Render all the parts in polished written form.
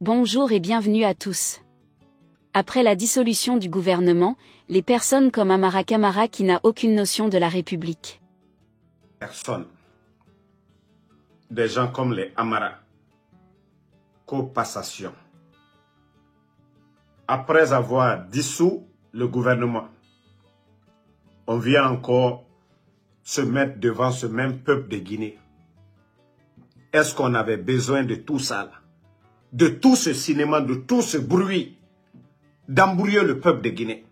Bonjour et bienvenue à tous. Après la dissolution du gouvernement, les personnes comme Amara Camara qui n'a aucune notion de la République. Personne. Des gens comme les Amara. Copassation. Après avoir dissous le gouvernement, on vient encore se mettre devant ce même peuple de Guinée. Est-ce qu'on avait besoin de tout ça là? De tout ce cinéma, de tout ce bruit, d'embrouiller le peuple de Guinée?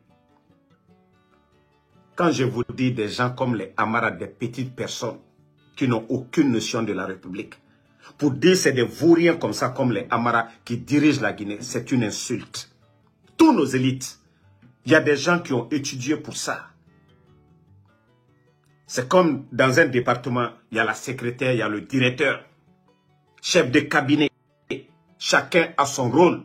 Quand je vous dis des gens comme les Amara, des petites personnes qui n'ont aucune notion de la République, pour dire c'est des vauriens comme ça, comme les Amara qui dirigent la Guinée, c'est une insulte. Tous nos élites, il y a des gens qui ont étudié pour ça. C'est comme dans un département, il y a la secrétaire, il y a le directeur, chef de cabinet. Chacun a son rôle.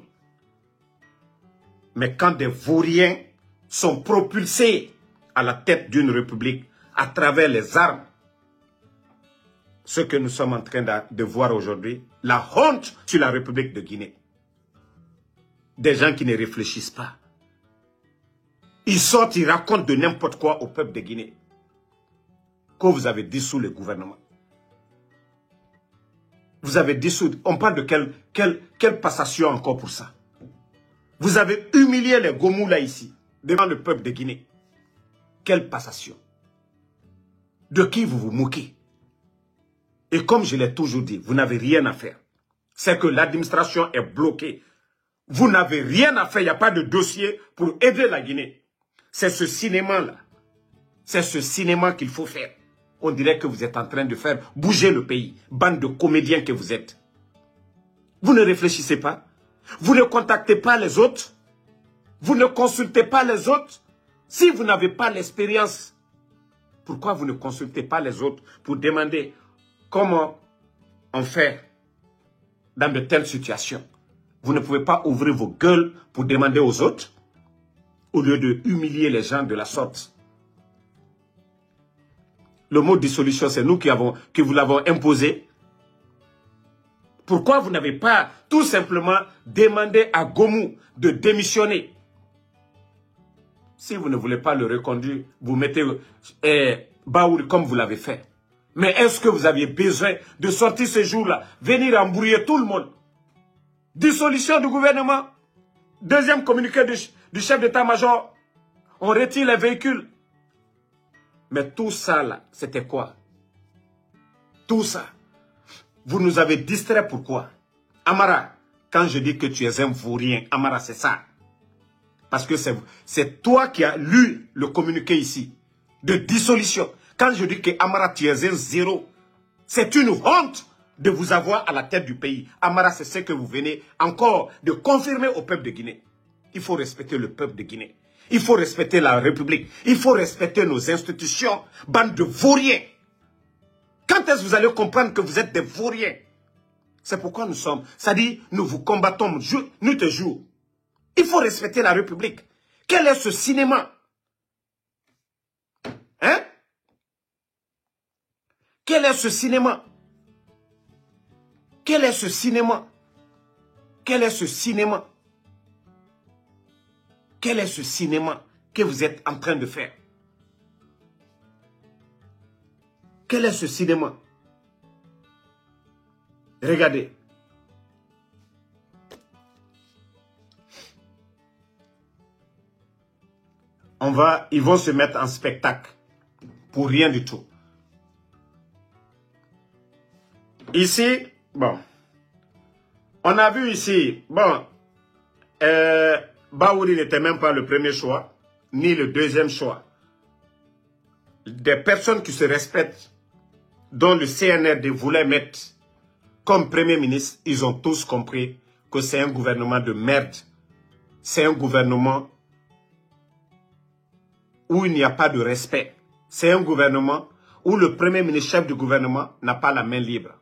Mais quand des vauriens sont propulsés à la tête d'une république à travers les armes, ce que nous sommes en train de voir aujourd'hui, la honte sur la République de Guinée. Des gens qui ne réfléchissent pas. Ils sortent, ils racontent de n'importe quoi au peuple de Guinée. Que vous avez dissous le gouvernement. Vous avez dissous, on parle de quelle passation encore pour ça? Vous avez humilié les Gomou là ici, devant le peuple de Guinée. Quelle passation? De qui vous vous moquez? Et comme je l'ai toujours dit, vous n'avez rien à faire. C'est que l'administration est bloquée. Vous n'avez rien à faire, il n'y a pas de dossier pour aider la Guinée. C'est ce cinéma-là. C'est ce cinéma qu'il faut faire. On dirait que vous êtes en train de faire bouger le pays. Bande de comédiens que vous êtes. Vous ne réfléchissez pas. Vous ne contactez pas les autres. Vous ne consultez pas les autres. Si vous n'avez pas l'expérience, pourquoi vous ne consultez pas les autres pour demander comment on fait dans de telles situations? Vous ne pouvez pas ouvrir vos gueules pour demander aux autres au lieu de humilier les gens de la sorte. Le mot dissolution, c'est nous qui vous l'avons imposé. Pourquoi vous n'avez pas tout simplement demandé à Gomou de démissionner? Si vous ne voulez pas le reconduire, vous mettez Baouri comme vous l'avez fait. Mais est-ce que vous aviez besoin de sortir ce jour-là, venir embrouiller tout le monde? Dissolution du gouvernement. Deuxième communiqué du chef d'état-major. On retire les véhicules. Mais tout ça là, c'était quoi? Tout ça. Vous nous avez distrait pourquoi? Amara, quand je dis que tu es un vaurien, Amara, c'est ça. Parce que c'est toi qui as lu le communiqué ici de dissolution. Quand je dis que Amara, tu es un zéro, c'est une honte de vous avoir à la tête du pays. Amara, c'est ce que vous venez encore de confirmer au peuple de Guinée. Il faut respecter le peuple de Guinée. Il faut respecter la République. Il faut respecter nos institutions. Bande de vauriens. Quand est-ce que vous allez comprendre que vous êtes des vauriens? C'est pourquoi nous sommes. Ça dit, nous vous combattons nuit et jour. Il faut respecter la République. Quel est ce cinéma? Hein? Quel est ce cinéma? Quel est ce cinéma? Quel est ce cinéma? Quel est ce cinéma que vous êtes en train de faire? Quel est ce cinéma? Regardez. Ils vont se mettre en spectacle pour rien du tout. Ici, bon, on a vu ici, bon, Baouri n'était même pas le premier choix, ni le deuxième choix. Des personnes qui se respectent, dont le CNRD voulait mettre comme premier ministre, ils ont tous compris que c'est un gouvernement de merde. C'est un gouvernement où il n'y a pas de respect. C'est un gouvernement où le premier ministre, chef du gouvernement, n'a pas la main libre.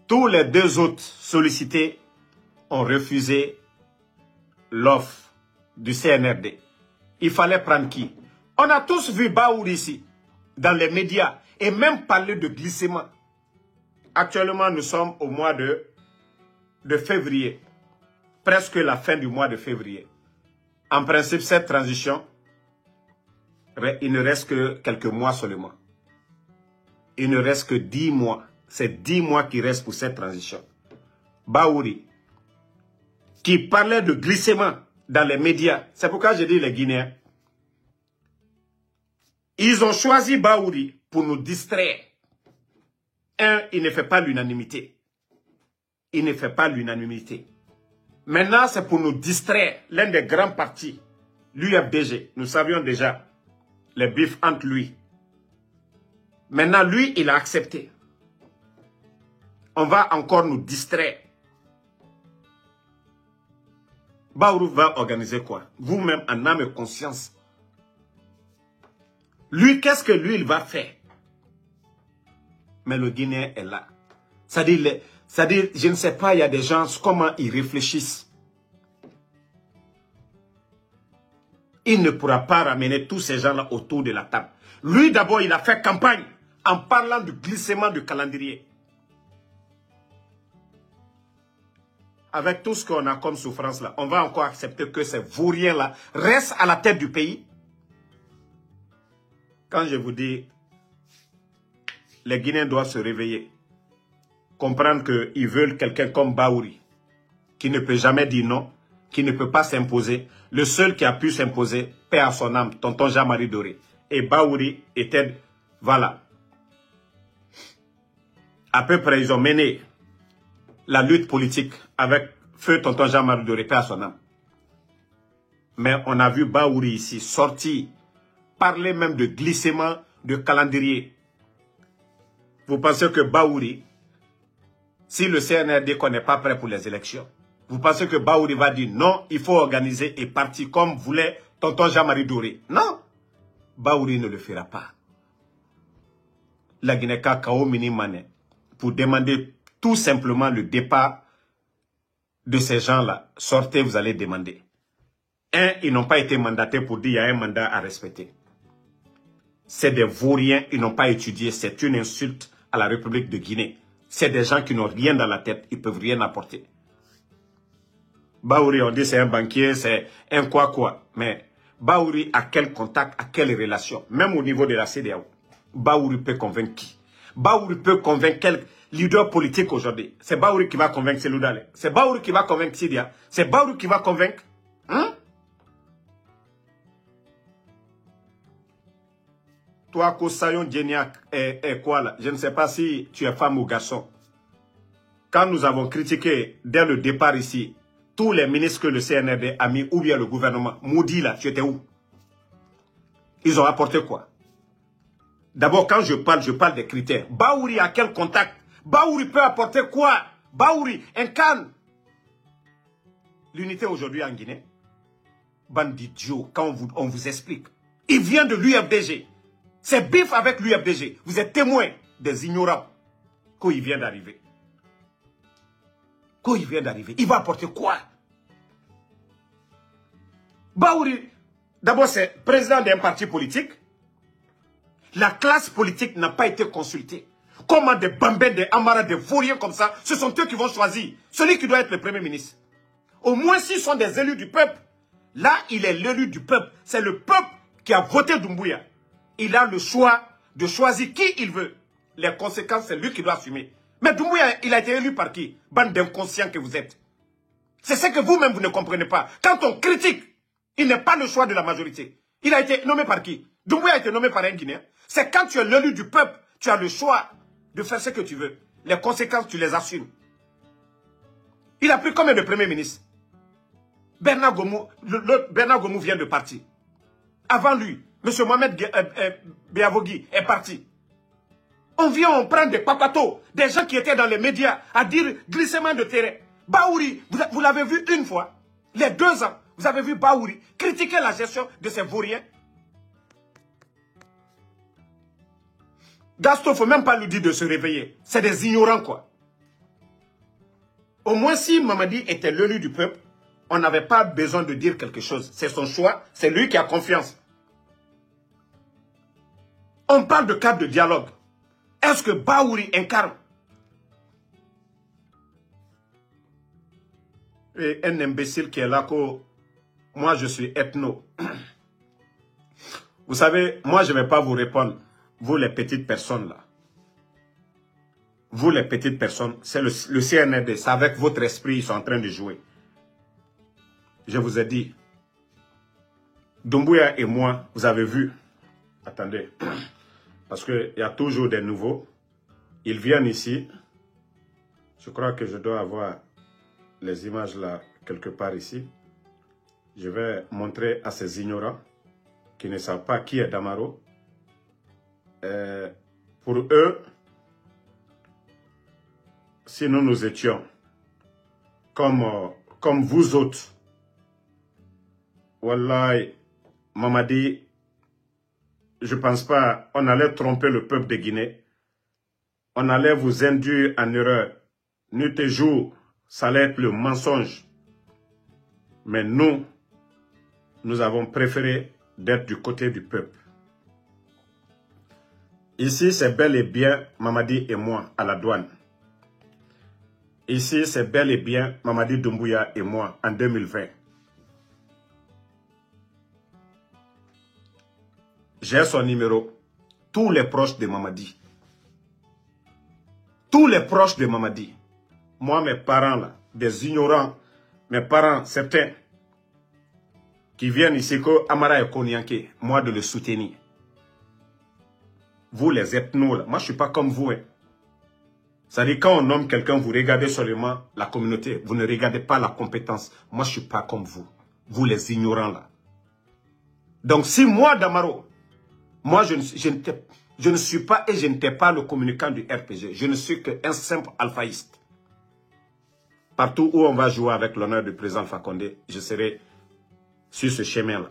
Tous les deux autres sollicités ont refusé l'offre du CNRD. Il fallait prendre qui? On a tous vu Baouri ici, dans les médias, et même parler de glissement. Actuellement, nous sommes au mois de de février, presque la fin du mois de février. En principe, cette transition, il ne reste que quelques mois seulement. Il ne reste que 10 mois. C'est 10 mois qui restent pour cette transition. Bahouri, qui parlait de glissement dans les médias. C'est pourquoi je dis les Guinéens. Ils ont choisi Bahouri pour nous distraire. Un, il ne fait pas l'unanimité. Il ne fait pas l'unanimité. Maintenant, c'est pour nous distraire. L'un des grands partis, l'UFDG, nous savions déjà les bifs entre lui. Maintenant, lui, il a accepté. On va encore nous distraire. Bahouri va organiser quoi? Vous-même, en âme et conscience. Lui, qu'est-ce que lui, il va faire? Mais le Guinéen est là. C'est-à-dire, je ne sais pas, il y a des gens, comment ils réfléchissent. Il ne pourra pas ramener tous ces gens-là autour de la table. Lui, d'abord, il a fait campagne en parlant du glissement du calendrier. Avec tout ce qu'on a comme souffrance là, on va encore accepter que ces vauriens-là restent à la tête du pays. Quand je vous dis, les Guinéens doivent se réveiller, comprendre qu'ils veulent quelqu'un comme Bahouri, qui ne peut jamais dire non, qui ne peut pas s'imposer. Le seul qui a pu s'imposer, paix à son âme, tonton Jean-Marie Doré. Et Bahouri était, voilà. À peu près, ils ont mené la lutte politique avec feu tonton Jean-Marie Doré, paix à son âme. Mais on a vu Bahouri ici sortir, parler même de glissement de calendrier. Vous pensez que Bahouri, si le CNRD n'est pas prêt pour les élections, vous pensez que Bahouri va dire non, il faut organiser et partir comme voulait tonton Jean-Marie Doré? Non, Bahouri ne le fera pas. La Guinée-Ka Kaomini Mané, pour demander tout simplement le départ de ces gens-là. Sortez, vous allez demander. Un, ils n'ont pas été mandatés pour dire qu'il y a un mandat à respecter. C'est des vauriens, ils n'ont pas étudié. C'est une insulte à la République de Guinée. C'est des gens qui n'ont rien dans la tête, ils ne peuvent rien apporter. Bahouri, on dit c'est un banquier, c'est un quoi. Mais Bahouri a quel contact, a quelle relation? Même au niveau de la CEDEAO, Bahouri peut convaincre qui? Bahouri peut convaincre quel leader politique aujourd'hui? C'est Bahouri qui va convaincre Seloudale. C'est Bahouri qui va convaincre Sidia. C'est Bahouri qui va convaincre. Hein? Toi, Kosayon Djeniak est quoi là? Je ne sais pas si tu es femme ou garçon. Quand nous avons critiqué dès le départ ici, tous les ministres que le CNRD a mis, ou bien le gouvernement, Moudi là, tu étais où? Ils ont apporté quoi? D'abord, quand je parle des critères. Bahouri a quel contact? Bahouri peut apporter quoi? Bahouri incarne l'unité aujourd'hui en Guinée. Bandit Joe, quand on vous explique. Il vient de l'UFDG. C'est bif avec l'UFDG. Vous êtes témoin des ignorants. Quand il vient d'arriver. Quand il vient d'arriver, il va apporter quoi? Bahouri, d'abord c'est président d'un parti politique. La classe politique n'a pas été consultée. Comment des bambins, des amaras, des vauriens comme ça, ce sont eux qui vont choisir celui qui doit être le premier ministre. Au moins s'ils sont des élus du peuple. Là, il est l'élu du peuple. C'est le peuple qui a voté Doumbouya. Il a le choix de choisir qui il veut. Les conséquences, c'est lui qui doit assumer. Mais Doumbouya, il a été élu par qui? Bande d'inconscients que vous êtes. C'est ce que vous-même, vous ne comprenez pas. Quand on critique, il n'est pas le choix de la majorité. Il a été nommé par qui? Doumbouya a été nommé par un Guinéen. C'est quand tu es l'élu du peuple, tu as le choix de faire ce que tu veux. Les conséquences, tu les assumes. Il a pris combien de premiers ministres? Bernard Gomou vient de partir. Avant lui, M. Mohamed Beavogui est parti. On vient, on prend des papatos, des gens qui étaient dans les médias à dire glissement de terrain. Bahouri, vous l'avez vu une fois, les 2 ans, vous avez vu Bahouri critiquer la gestion de ces vauriens. Gaston, il ne faut même pas lui dire de se réveiller. C'est des ignorants, quoi. Au moins, si Mamadi était l'élu du peuple, on n'avait pas besoin de dire quelque chose. C'est son choix, c'est lui qui a confiance. On parle de cadre de dialogue. Est-ce que Bahouri incarne? Et un imbécile qui est là que moi je suis ethno. Vous savez, moi je ne vais pas vous répondre. Vous les petites personnes là. Vous les petites personnes, c'est le CNRD. C'est avec votre esprit, ils sont en train de jouer. Je vous ai dit. Doumbouya et moi, vous avez vu. Attendez. Parce qu'il y a toujours des nouveaux. Ils viennent ici. Je crois que je dois avoir les images là, quelque part ici. Je vais montrer à ces ignorants qui ne savent pas qui est Damaro. Pour eux, si nous étions comme vous autres, Wallahi, Mamadi, je ne pense pas, on allait tromper le peuple de Guinée. On allait vous induire en erreur. Nuit et jour, ça allait être le mensonge. Mais nous avons préféré d'être du côté du peuple. Ici, c'est bel et bien Mamadi et moi à la douane. Ici, c'est bel et bien Mamadi Doumbouya et moi en 2020. J'ai son numéro. Tous les proches de Mamadi. Tous les proches de Mamadi. Moi, mes parents, là, des ignorants, mes parents, certains, qui viennent ici, que Amara et Konyanke, moi de le soutenir. Vous, les ethnos, là, moi, je ne suis pas comme vous. Hein. C'est-à-dire, quand on nomme quelqu'un, vous regardez seulement la communauté. Vous ne regardez pas la compétence. Moi, je ne suis pas comme vous. Vous, les ignorants, là. Donc, si moi, Damaro, moi, je ne suis pas et je n'étais pas le communicant du RPG. Je ne suis qu'un simple alphaïste. Partout où on va jouer avec l'honneur du président Alpha Condé, je serai sur ce chemin-là.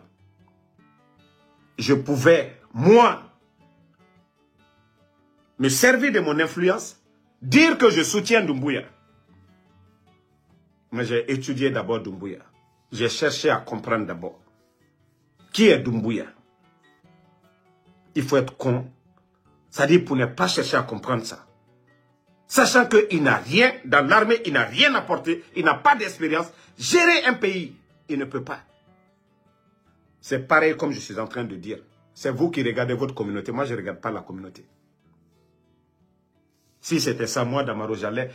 Je pouvais, moi, me servir de mon influence, dire que je soutiens Doumbouya. Mais j'ai étudié d'abord Doumbouya. J'ai cherché à comprendre d'abord. Qui est Doumbouya? Il faut être con. C'est-à-dire pour ne pas chercher à comprendre ça. Sachant qu'il n'a rien, dans l'armée, il n'a rien apporté, il n'a pas d'expérience. Gérer un pays, il ne peut pas. C'est pareil comme je suis en train de dire. C'est vous qui regardez votre communauté. Moi, je ne regarde pas la communauté. Si c'était ça, moi, Damaro, j'allais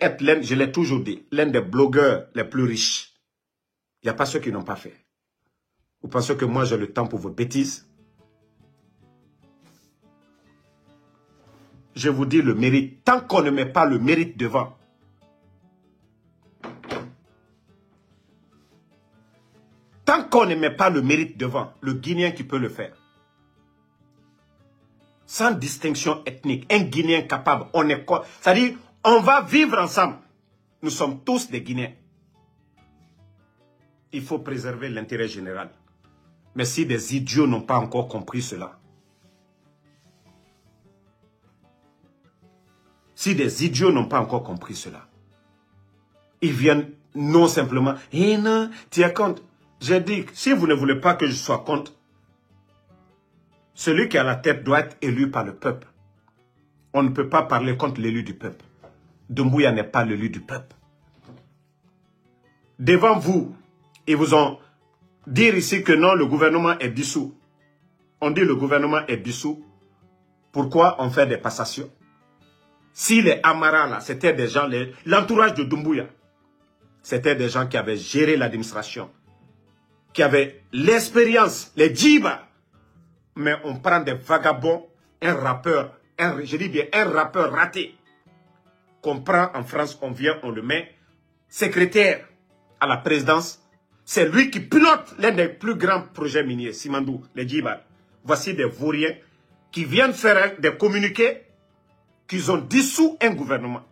être l'un, je l'ai toujours dit, l'un des blogueurs les plus riches. Il n'y a pas ceux qui n'ont pas fait. Vous pensez que moi, j'ai le temps pour vos bêtises? Je vous dis le mérite. Tant qu'on ne met pas le mérite devant. Tant qu'on ne met pas le mérite devant, le Guinéen qui peut le faire. Sans distinction ethnique, un Guinéen capable, on est quoi? C'est-à-dire, on va vivre ensemble. Nous sommes tous des Guinéens. Il faut préserver l'intérêt général. Mais si des idiots n'ont pas encore compris cela, si des idiots n'ont pas encore compris cela, ils viennent non simplement, eh non, tu es contre. J'ai dit, si vous ne voulez pas que je sois contre, celui qui est à la tête doit être élu par le peuple. On ne peut pas parler contre l'élu du peuple. Doumbouya n'est pas l'élu du peuple. Devant vous, ils vous ont dit ici que non, le gouvernement est dissous. On dit le gouvernement est dissous. Pourquoi on fait des passations? Si les Amara, là, c'était des gens, l'entourage de Doumbouya, c'était des gens qui avaient géré l'administration, qui avaient l'expérience, les djibas. Mais on prend des vagabonds, un rappeur, je dis bien un rappeur raté, qu'on prend en France, on vient, on le met secrétaire à la présidence. C'est lui qui pilote l'un des plus grands projets miniers, Simandou, les djibas. Voici des vauriens qui viennent faire des communiqués qu'ils ont dissous un gouvernement.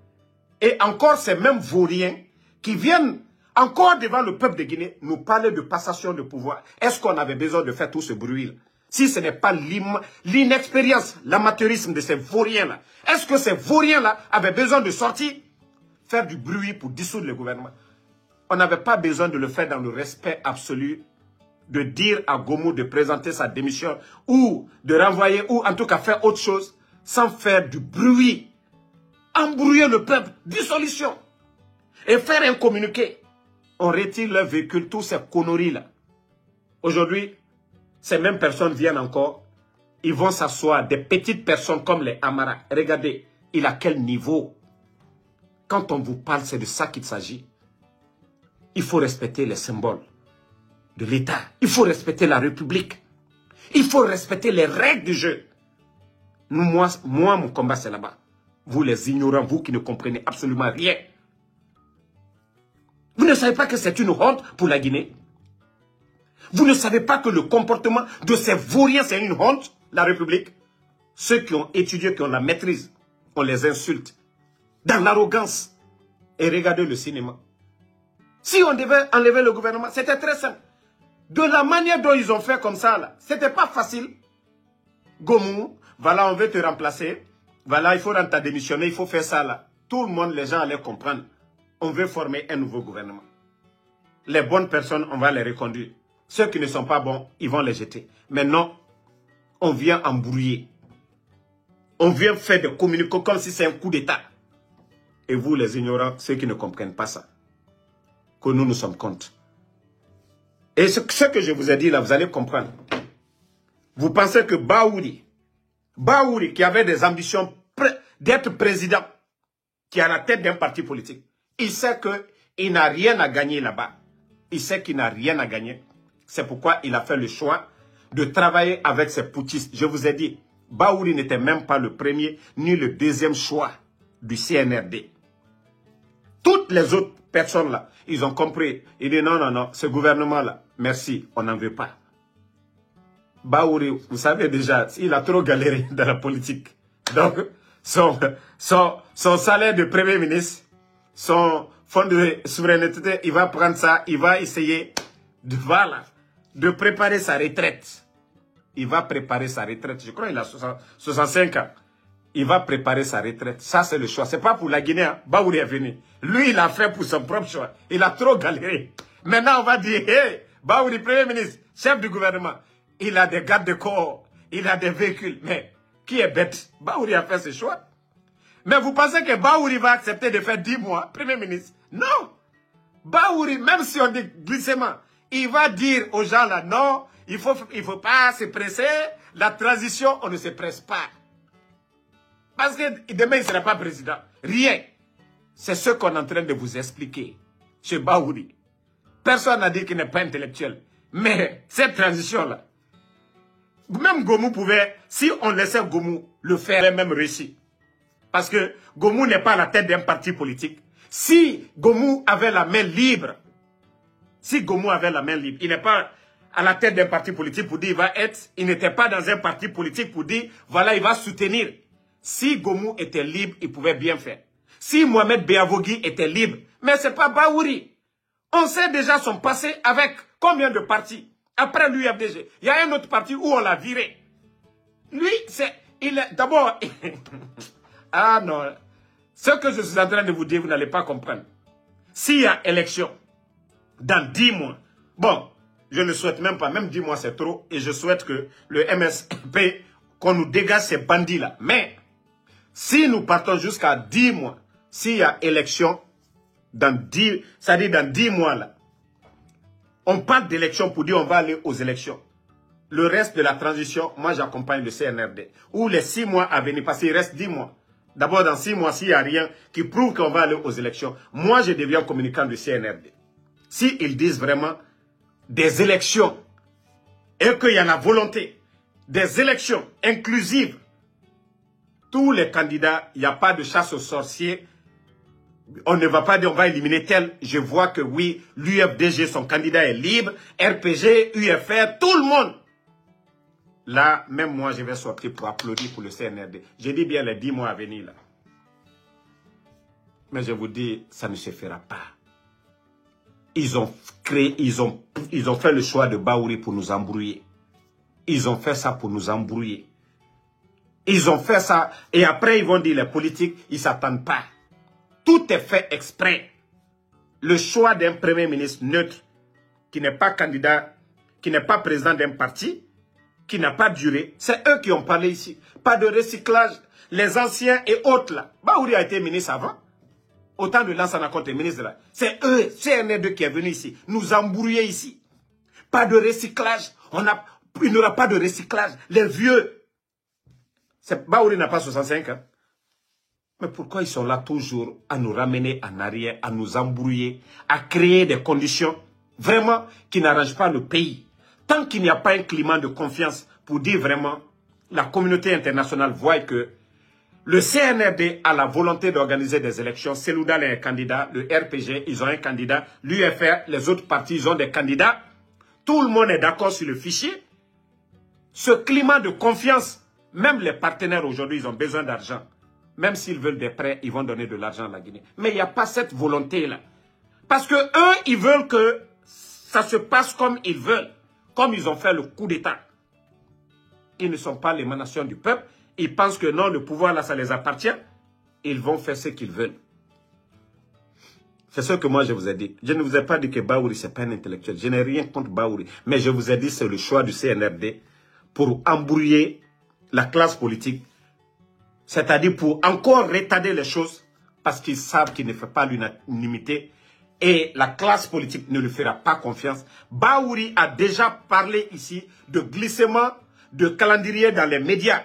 Et encore ces mêmes vauriens qui viennent encore devant le peuple de Guinée nous parler de passation de pouvoir. Est-ce qu'on avait besoin de faire tout ce bruit-là? Si ce n'est pas l'inexpérience, l'amateurisme de ces vauriens-là, est-ce que ces vauriens-là avaient besoin de sortir, faire du bruit pour dissoudre le gouvernement? On n'avait pas besoin de le faire dans le respect absolu, de dire à Gomu de présenter sa démission ou de renvoyer ou en tout cas faire autre chose sans faire du bruit, embrouiller le peuple, dissolution et faire un communiqué. On retire leur véhicule, tous ces conneries-là. Aujourd'hui, ces mêmes personnes viennent encore. Ils vont s'asseoir, des petites personnes comme les Amara. Regardez, il a quel niveau? Quand on vous parle, c'est de ça qu'il s'agit. Il faut respecter les symboles de l'État. Il faut respecter la République. Il faut respecter les règles du jeu. Moi, mon combat, c'est là-bas. Vous, les ignorants, vous qui ne comprenez absolument rien. Vous ne savez pas que c'est une honte pour la Guinée? Vous ne savez pas que le comportement de ces vauriens, c'est une honte, la République? Ceux qui ont étudié, qui ont la maîtrise, on les insulte. Dans l'arrogance. Et regardez le cinéma. Si on devait enlever le gouvernement, c'était très simple. De la manière dont ils ont fait comme ça, là, c'était pas facile. Gomou, voilà, on veut te remplacer. Voilà, il faut rendre ta démissionner, il faut faire ça, là. Tout le monde, les gens allaient comprendre. On veut former un nouveau gouvernement. Les bonnes personnes, on va les reconduire. Ceux qui ne sont pas bons, ils vont les jeter. Mais non, on vient embrouiller. On vient faire des communiqués comme si c'est un coup d'État. Et vous, les ignorants, ceux qui ne comprennent pas ça, que nous sommes contre. Et ce que je vous ai dit là, vous allez comprendre. Vous pensez que Baouri qui avait des ambitions d'être président, qui est à la tête d'un parti politique, il sait qu'il n'a rien à gagner là-bas. Il sait qu'il n'a rien à gagner. C'est pourquoi il a fait le choix de travailler avec ses putschistes. Je vous ai dit, Baouri n'était même pas le premier ni le deuxième choix du CNRD. Toutes les autres personnes là, ils ont compris. Ils disent non, non, non, ce gouvernement-là, merci, on n'en veut pas. Baouri, vous savez déjà, il a trop galéré dans la politique. Donc, son salaire de Premier ministre, son fonds de souveraineté, il va prendre ça, il va essayer de préparer sa retraite. Il va préparer sa retraite. Je crois qu'il a 65 ans. Il va préparer sa retraite. Ça, c'est le choix. Ce n'est pas pour la Guinée. Hein. Baouri est venu. Lui, il a fait pour son propre choix. Il a trop galéré. Maintenant, on va dire, hey, Baouri, Premier ministre, chef du gouvernement, il a des gardes de corps, il a des véhicules. Mais qui est bête? Baouri a fait ce choix. Mais vous pensez que Baouri va accepter de faire 10 mois, Premier ministre? Non. Baouri, même si on dit glissement, il va dire aux gens là, non, il faut pas se presser. La transition, on ne se presse pas. Parce que demain, il ne sera pas président. Rien. C'est ce qu'on est en train de vous expliquer chez Baouri. Personne n'a dit qu'il n'est pas intellectuel. Mais cette transition-là, même Gomou pouvait, si on laissait Gomou le faire, il aurait même réussi. Parce que Gomou n'est pas à la tête d'un parti politique. Si Gomou avait la main libre, il n'est pas à la tête d'un parti politique pour dire il n'était pas dans un parti politique pour dire, voilà, il va soutenir. Si Gomou était libre, il pouvait bien faire. Si Mohamed Beavogui était libre, mais ce n'est pas Baouri. On sait déjà son passé avec combien de partis. Après l'UFDG, il y a un autre parti où on l'a viré. Lui, d'abord, ah non, ce que je suis en train de vous dire, vous n'allez pas comprendre. S'il y a élection dans 10 mois, bon, je ne souhaite même pas, même 10 mois c'est trop, et je souhaite que le MSP, qu'on nous dégage ces bandits-là. Mais, si nous partons jusqu'à 10 mois, s'il y a élection, c'est-à-dire dans 10 mois là, on parle d'élection pour dire on va aller aux élections. Le reste de la transition, moi j'accompagne le CNRD. Ou les 6 mois à venir, parce qu'il reste 10 mois. D'abord dans 6 mois, s'il n'y a rien qui prouve qu'on va aller aux élections, moi je deviens communicant du CNRD. S'ils disent vraiment des élections et qu'il y a la volonté, des élections inclusives, tous les candidats, il n'y a pas de chasse aux sorciers. On ne va pas dire on va éliminer tel. Je vois que oui, l'UFDG, son candidat est libre. RPG, UFR, tout le monde. Là, même moi, je vais sortir pour applaudir pour le CNRD. Je dis bien les 10 mois à venir là. Mais je vous dis, ça ne se fera pas. Ils ont fait le choix de Baouri pour nous embrouiller. Ils ont fait ça pour nous embrouiller. Ils ont fait ça et après ils vont dire les politiques, ils ne s'attendent pas. Tout est fait exprès. Le choix d'un premier ministre neutre qui n'est pas candidat, qui n'est pas président d'un parti, qui n'a pas duré, c'est eux qui ont parlé ici. Pas de recyclage. Les anciens et autres là. Baouri a été ministre avant. Autant de Lansana Conté, ministre là. C'est eux, CNR2 qui est venu ici, nous embrouiller ici. Pas de recyclage. Il n'y aura pas de recyclage. Les vieux. Baouri n'a pas 65 ans. Mais pourquoi ils sont là toujours à nous ramener en arrière, à nous embrouiller, à créer des conditions vraiment qui n'arrangent pas le pays? Tant qu'il n'y a pas un climat de confiance pour dire vraiment, la communauté internationale voit que le CNRD a la volonté d'organiser des élections. Seloudal est un candidat, le RPG, ils ont un candidat, l'UFR, les autres partis, ils ont des candidats. Tout le monde est d'accord sur le fichier. Ce climat de confiance, même les partenaires aujourd'hui, ils ont besoin d'argent. Même s'ils veulent des prêts, ils vont donner de l'argent à la Guinée. Mais il n'y a pas cette volonté-là. Parce que eux, ils veulent que ça se passe comme ils veulent. Comme ils ont fait le coup d'État. Ils ne sont pas l'émanation du peuple. Ils pensent que non, le pouvoir là, ça les appartient. Ils vont faire ce qu'ils veulent. C'est ce que moi je vous ai dit. Je ne vous ai pas dit que Baouri, ce n'est pas un intellectuel. Je n'ai rien contre Baouri. Mais je vous ai dit que c'est le choix du CNRD pour embrouiller la classe politique. C'est-à-dire pour encore retarder les choses parce qu'ils savent qu'il ne fait pas l'unanimité. Et la classe politique ne lui fera pas confiance. Baouri a déjà parlé ici de glissement de calendrier dans les médias.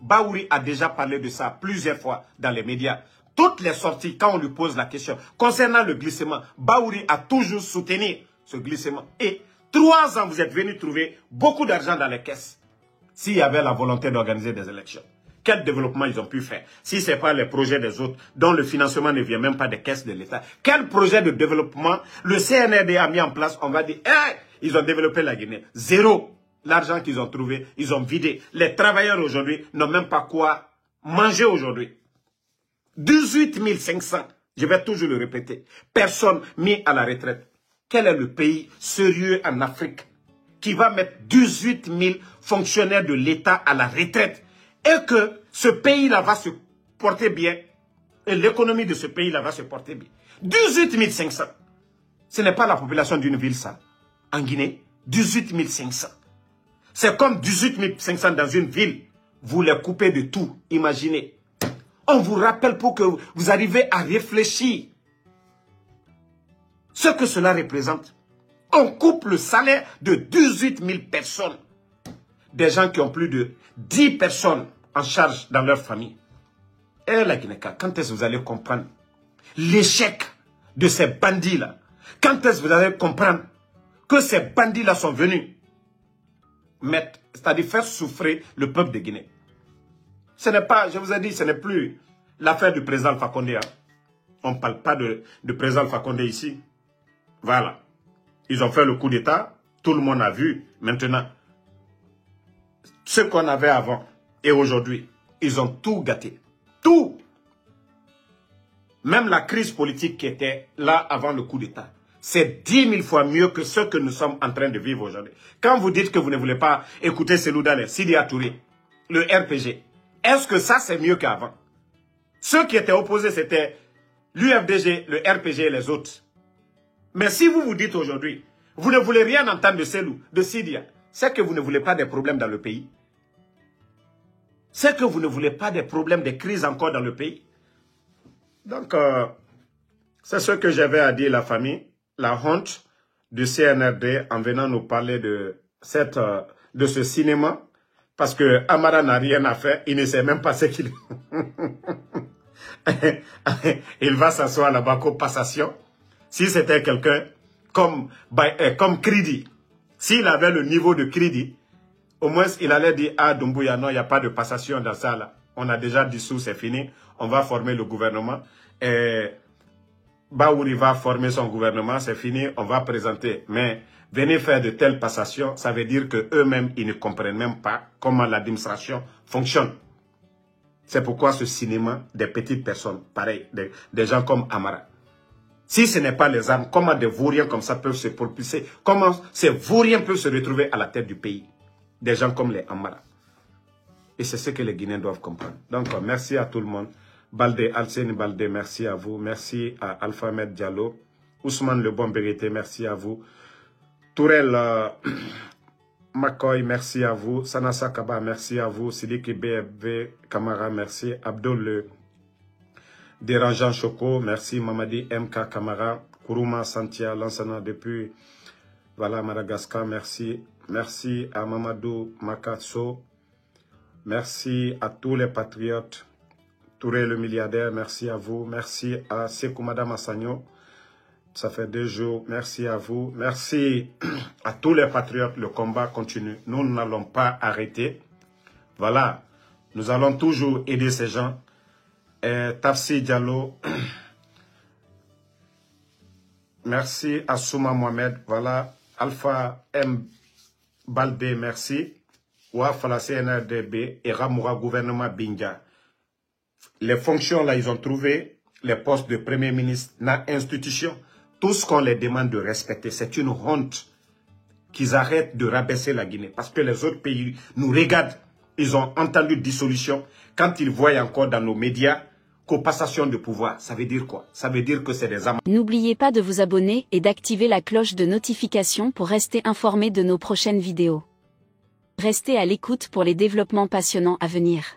Baouri a déjà parlé de ça plusieurs fois dans les médias. Toutes les sorties, quand on lui pose la question concernant le glissement, Baouri a toujours soutenu ce glissement. Et 3 ans, vous êtes venus trouver beaucoup d'argent dans les caisses. S'il y avait la volonté d'organiser des élections. Quel développement ils ont pu faire? Si ce n'est pas les projets des autres, dont le financement ne vient même pas des caisses de l'État. Quel projet de développement le CNRD a mis en place? On va dire, hey, ils ont développé la Guinée. Zéro. L'argent qu'ils ont trouvé, ils ont vidé. Les travailleurs aujourd'hui n'ont même pas quoi manger aujourd'hui. 18 500, je vais toujours le répéter, personnes mis à la retraite. Quel est le pays sérieux en Afrique qui va mettre 18 000 fonctionnaires de l'État à la retraite et que ce pays-là va se porter bien et l'économie de ce pays-là va se porter bien? 18 500. Ce n'est pas la population d'une ville, ça. En Guinée, 18 500. C'est comme 18 500 dans une ville. Vous les coupez de tout. Imaginez. On vous rappelle pour que vous arrivez à réfléchir. Ce que cela représente. On coupe le salaire de 18 000 personnes. Des gens qui ont plus de 10 personnes en charge dans leur famille. Et la Guinée-Ca, quand est-ce que vous allez comprendre l'échec de ces bandits-là? Quand est-ce que vous allez comprendre que ces bandits-là sont venus mettre, c'est-à-dire faire souffrir le peuple de Guinée? Ce n'est pas, je vous ai dit, ce n'est plus l'affaire du président Alpha Condé. On ne parle pas de président Alpha Condé ici. Voilà. Ils ont fait le coup d'État. Tout le monde a vu. Maintenant, ce qu'on avait avant et aujourd'hui, ils ont tout gâté. Tout. Même la crise politique qui était là avant le coup d'État. C'est 10 000 fois mieux que ce que nous sommes en train de vivre aujourd'hui. Quand vous dites que vous ne voulez pas écouter Seloudal, Sidi Touré, le RPG, est-ce que ça c'est mieux qu'avant? Ceux qui étaient opposés, c'était l'UFDG, le RPG et les autres. Mais si vous vous dites aujourd'hui, vous ne voulez rien entendre de Selou, de Sidia, c'est que vous ne voulez pas des problèmes dans le pays. C'est que vous ne voulez pas des problèmes, des crises encore dans le pays. Donc, c'est ce que j'avais à dire à la famille. La honte du CNRD en venant nous parler de ce cinéma. Parce que Amara n'a rien à faire. Il ne sait même pas ce qu'il... Il va s'asseoir là-bas comme passation. Si c'était quelqu'un comme Kridi, s'il avait le niveau de Kridi, au moins il allait dire, ah Doumbouya, non, il n'y a pas de passation dans ça là. On a déjà dissous, c'est fini. On va former le gouvernement. Et Baouri va former son gouvernement, c'est fini, on va présenter. Mais venir faire de telles passations, ça veut dire qu'eux-mêmes, ils ne comprennent même pas comment l'administration fonctionne. C'est pourquoi ce cinéma des petites personnes, pareil, des gens comme Amara. Si ce n'est pas les armes, comment des vauriens comme ça peuvent se propulser? Comment ces vauriens peuvent se retrouver à la tête du pays? Des gens comme les Amara. Et c'est ce que les Guinéens doivent comprendre. Donc, merci à tout le monde. Balde, Alcine Balde, merci à vous. Merci à Alpha Med Diallo. Ousmane Le Bon Vérité, merci à vous. Tourelle McCoy, merci à vous. Sanassa Kaba, merci à vous. Sidiki BFV Kamara, merci. Abdul Dérangeant Choco, merci Mamadi MK Kamara, Kourouma Santia, Lansana depuis voilà, Madagascar, merci. Merci à Mamadou Makatso, merci à tous les patriotes, Touré le milliardaire, merci à vous, merci à Sekou Madame Assagno, ça fait 2 jours, merci à vous, merci à tous les patriotes, le combat continue, nous n'allons pas arrêter, voilà, nous allons toujours aider ces gens. Tafsi Diallo, merci à Souma Mohamed, voilà, Alpha M. Baldé, merci. Ouafala CNRDB et Ramoura gouvernement Binga. Les fonctions là, ils ont trouvé les postes de premier ministre dans l'institution. Tout ce qu'on les demande de respecter, c'est une honte qu'ils arrêtent de rabaisser la Guinée. Parce que les autres pays nous regardent. Ils ont entendu dissolution. Quand ils voient encore dans nos médias copassation de pouvoir, ça veut dire quoi? Ça veut dire que c'est des amants. N'oubliez pas de vous abonner et d'activer la cloche de notification pour rester informé de nos prochaines vidéos. Restez à l'écoute pour les développements passionnants à venir.